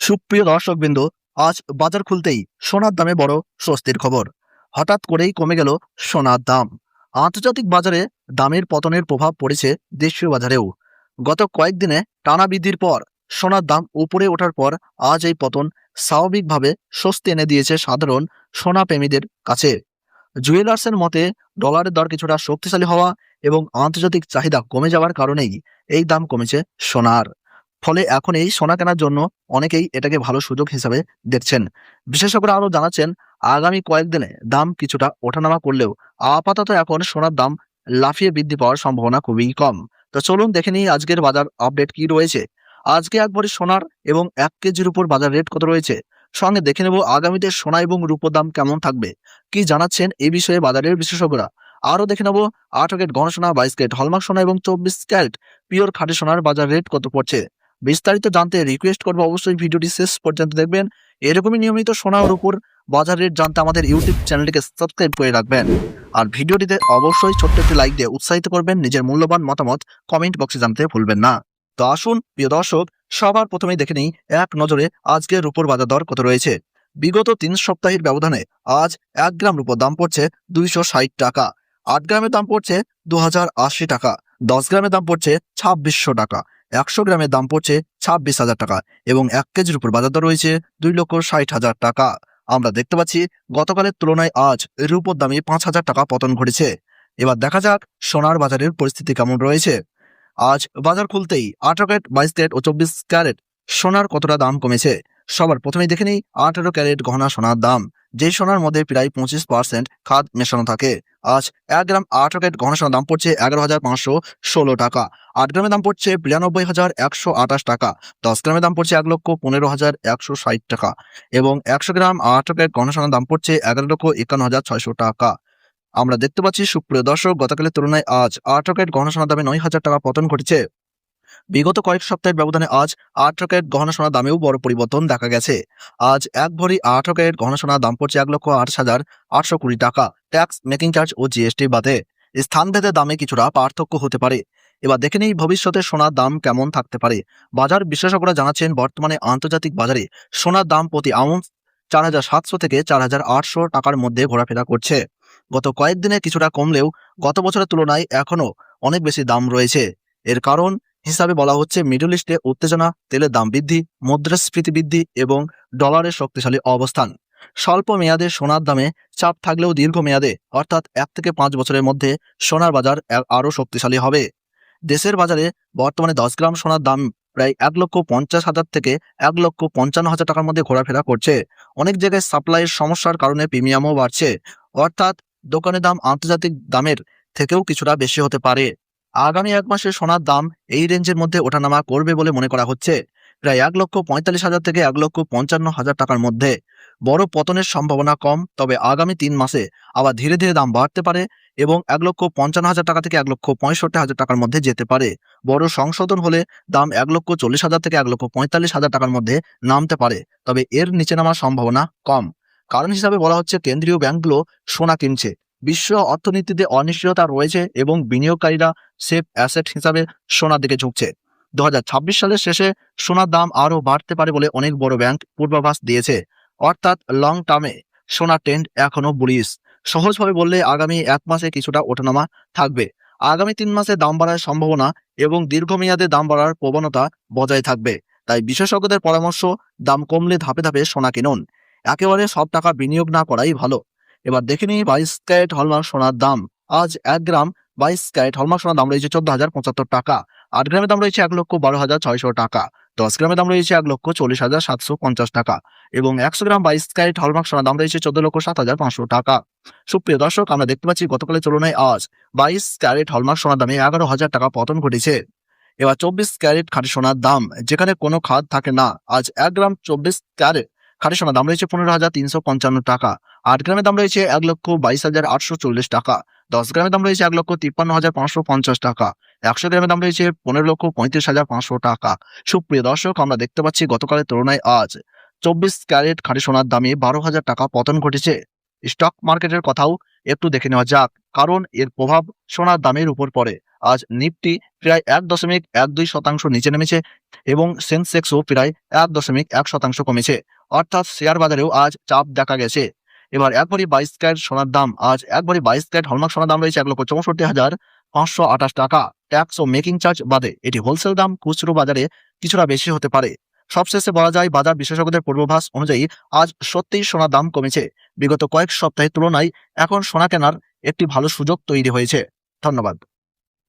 সুপ্রিয় দর্শকবৃন্দ, আজ বাজার খুলতেই সোনার দামে বড় স্বস্তির খবর। হঠাৎ করেই কমে গেল সোনার দাম। আন্তর্জাতিক বাজারে দামের পতনের প্রভাব পড়েছে দেশীয় বাজারেও। গত কয়েকদিনে টানা বৃদ্ধির পর সোনার দাম উপরে ওঠার পর আজ এই পতন স্বাভাবিকভাবে স্বস্তি এনে দিয়েছে সাধারণ সোনা প্রেমীদের কাছে। জুয়েলার্সের মতে ডলারের দর কিছুটা শক্তিশালী হওয়া এবং আন্তর্জাতিক চাহিদা কমে যাওয়ার কারণেই এই দাম কমেছে সোনার। ফলে এখন এই সোনা কেনার জন্য অনেকেই এটাকে ভালো সুযোগ হিসাবে দেখছেন। বিশেষজ্ঞরা আরও জানাচ্ছেন, আগামী কয়েকদিনে দাম কিছুটা ওঠানামা করলেও আপাতত এখন সোনার দাম লাফিয়ে বৃদ্ধি পাওয়ার সম্ভাবনা খুবই কম। তো চলুন দেখে নিই আজকের বাজার আপডেট কি রয়েছে। আজকে এক ভরি সোনার এবং 1 কেজির উপর বাজার রেট কত রয়েছে, সঙ্গে দেখে নেব আগামীতে সোনা এবং রূপোর দাম কেমন থাকবে, কি জানাচ্ছেন এই বিষয়ে বাজারের বিশেষজ্ঞরা। আরও দেখে নেব 8 ক্যারেট ঘন সোনা, 22 ক্যারেট হলমার্ক সোনা এবং 24 ক্যারেট পিওর খাঁটি সোনার বাজার রেট কত পড়ছে। বিস্তারিত জানতে রিকোয়েস্ট করবো অবশ্যই ভিডিওটি শেষ পর্যন্ত দেখবেন। এরকমই নিয়মিত সোনা ওর উপর বাজার রেট জানতে আমাদের ইউটিউব চ্যানেলটিকে সাবস্ক্রাইব করে রাখবেন। আর ভিডিওটিতে অবশ্যই ছোট্ট একটি লাইক দিয়ে উৎসাহিত করবেন। নিজের মূল্যবান মতামত কমেন্ট বক্সে জানতে ভুলবেন না। তো আসুন প্রিয় দর্শক, সবার প্রথমেই দেখে নিই এক নজরে আজকের রূপোর বাজার দর কত রয়েছে। বিগত 3 সপ্তাহের ব্যবধানে আজ 1 গ্রাম রূপোর দাম পড়ছে 260 টাকা, 8 গ্রামের দাম পড়ছে 2080 টাকা, 10 গ্রামের দাম পড়ছে 2600 টাকা, 100 গ্রামের দাম পড়ছে 26,000 টাকা এবং 1 কেজির উপর বাজার দর রয়েছে 2,60,000 টাকা। আমরা দেখতে পাচ্ছি গতকালের তুলনায় আজ রূপোর দামে 5,000 টাকা পতন ঘটেছে। এবার দেখা যাক সোনার বাজারের পরিস্থিতি কেমন রয়েছে। আজ বাজার খুলতেই 18 ক্যারেট, 22 ক্যারেট ও 24 ক্যারেট সোনার কতটা দাম কমেছে। সবার প্রথমেই দেখে নিই 18 ক্যারেট গহনা সোনার দাম, যেই সোনার মধ্যে প্রায় 25% খাদ মেশানো থাকে। আজ 1 গ্রাম 18 ক্যারেট গহনা সোনার দাম পড়ছে 11,516 টাকা, 8 গ্রামের দাম পড়ছে 92,128 টাকা, 10 গ্রামের দাম পড়ছে 1,15,160 টাকা এবং 100 গ্রাম 18 ক্যারেট গহনা সোনার দাম পড়ছে 11,51,600 টাকা। আমরা দেখতে পাচ্ছি সুপ্রিয় দর্শক, গতকালের তুলনায় আজ 18 ক্যারেট গহনা সোনার দামে 9,000 টাকা পতন ঘটেছে। বিগত কয়েক সপ্তাহের ব্যবধানে আজ 18 ক্যারেট গহনা সোনার দামেও বড় পরিবর্তন দেখা গেছে। আজ এক ভরি 18 ক্যারেট গহনা সোনার দাম পড়ছে 1,28,820 টাকা, ট্যাক্স, মেকিং চার্জ ও জিএসটি বাদে। স্থানভেদে দামে কিছুটা পার্থক্য হতে পারে। এবার দেখে নেই ভবিষ্যতে সোনার দাম কেমন থাকতে পারে। বাজার বিশেষজ্ঞরা জানাচ্ছেন, বর্তমানে আন্তর্জাতিক বাজারে সোনার দাম প্রতি আউন্স 4,700 থেকে 4,800 টাকার মধ্যে ঘোরাফেরা করছে। গত কয়েকদিনে কিছুটা কমলেও গত বছরের তুলনায় এখনও অনেক বেশি দাম রয়েছে। এর কারণ হিসাবে বলা হচ্ছে মিডল ইস্টে উত্তেজনা, তেলের দাম বৃদ্ধি, মুদ্রাস্ফীতি বৃদ্ধি এবং ডলারের শক্তিশালী অবস্থান। স্বল্প মেয়াদে সোনার দামে চাপ থাকলেও দীর্ঘ মেয়াদে অর্থাৎ 1 থেকে 5 বছরের মধ্যে সোনার বাজার আরও শক্তিশালী হবে। দেশের বাজারে বর্তমানে 10 গ্রাম সোনার দাম প্রায় 1,50,000 থেকে 1,55,000 টাকার মধ্যে ঘোরাফেরা করছে। অনেক জায়গায় সাপ্লাইয়ের সমস্যার কারণে প্রিমিয়ামও বাড়ছে, অর্থাৎ দোকানের দাম আন্তর্জাতিক দামের থেকেও কিছুটা বেশি হতে পারে। আগামী 1 মাসে সোনার দাম এই রেঞ্জের মধ্যে ওঠানামা করবে বলে মনে করা হচ্ছে, প্রায় 1,45,000 থেকে 1,55,000 টাকার মধ্যে। বড় পতনের সম্ভাবনা কম, তবে আগামী 3 মাসে আবার ধীরে ধীরে দাম বাড়তে পারে এবং 1,55,000 টাকা থেকে 1,65,000 টাকার মধ্যে যেতে পারে। বড় সংশোধন হলে দাম 1,40,000 থেকে 1,45,000 টাকার মধ্যে নামতে পারে, তবে এর নিচে নামার সম্ভাবনা কম। কারণ হিসাবে বলা হচ্ছে, কেন্দ্রীয় ব্যাংকগুলো সোনা কিনছে, বিশ্ব অর্থনীতিতে অনিশ্চয়তা রয়েছে এবং বিনিয়োগকারীরা সেফ অ্যাসেট হিসাবে সোনার দিকে ঝুঁকছে। 2026 সালের শেষে সোনার দাম আরও বাড়তে পারে বলে অনেক বড় ব্যাংক পূর্বাভাস দিয়েছে, অর্থাৎ লং টার্মে সোনার ট্রেন্ড এখনো বুলিশ। সহজভাবে বললে আগামী 1 মাসে কিছুটা ওঠানামা থাকবে, আগামী 3 মাসে দাম বাড়ার সম্ভাবনা এবং দীর্ঘমেয়াদে দাম বাড়ার প্রবণতা বজায় থাকবে। তাই বিশেষজ্ঞদের পরামর্শ, দাম কমলে ধাপে ধাপে সোনা কিনুন, একেবারে সব টাকা বিনিয়োগ না করাই ভালো। এবার দেখে নিই 22 ক্যারেট হলমার্ক সোনার দাম। আজ 1 গ্রাম 22 ক্যারেট হলমার্ক সোনার দাম রয়েছে 14,075 টাকা, 8 গ্রামের দাম রয়েছে 1,12,600 টাকা, 10 গ্রামের দাম রয়েছে 1,40,750 টাকা এবং 100 গ্রাম 22 ক্যারেট হলমার্ক সোনার দাম রয়েছে 14,07,500 টাকা। সুপ্রিয় দর্শক, আমরা দেখতে পাচ্ছি গতকালের তুলনায় আজ 22 ক্যারেট হলমার্ক সোনার দামে 11,000 টাকা পতন ঘটেছে। এবার 24 ক্যারেট খাঁটি সোনার দাম, যেখানে কোনো খাদ থাকে না, আজ 1 গ্রাম 24 ক্যারেট খাঁটি সোনার দাম রয়েছে 15,355 টাকা, 8 গ্রামের দাম রয়েছে 1,22,840 টাকা, 10 গ্রামের দাম রয়েছে 1,53,550 টাকা, 100 গ্রামের দাম রয়েছে 15,35,500 টাকা। সুপ্রিয় দর্শক, আমরা দেখতে পাচ্ছি গতকালের তুলনায় আজ 24 ক্যারেট খাঁটি সোনার দামে 12,000 টাকা পতন ঘটেছে। স্টক মার্কেটের কথাও একটু দেখে নেওয়া যাক, কারণ এর প্রভাব সোনার দামের উপর পড়ে। আজ নিফটি প্রায় 1.12% নিচে নেমেছে এবং সেন্সেক্সও প্রায় 1.1% কমেছে। অর্থাৎ শেয়ার বাজারেও আজ চাপ দেখা গেছে। এবার 1 ভরি 22 ক্যারেট সোনার দাম, আজ 1 ভরি 22 ক্যারেট হলমার্ক সোনার দাম রয়েছে 1,64,528 টাকা। ট্যাক্স ও মেকিং চার্জ বাদে এটি হোলসেল দাম খুচরো বাজারে কিছুটা বেশি হতে পারে। সবশেষে বলা যায়, বাজার বিশেষজ্ঞদের পূর্বাভাস অনুযায়ী আজ সত্যিই সোনার দাম কমেছে। বিগত কয়েক সপ্তাহের তুলনায় এখন সোনা কেনার একটি ভালো সুযোগ তৈরি হয়েছে। ধন্যবাদ।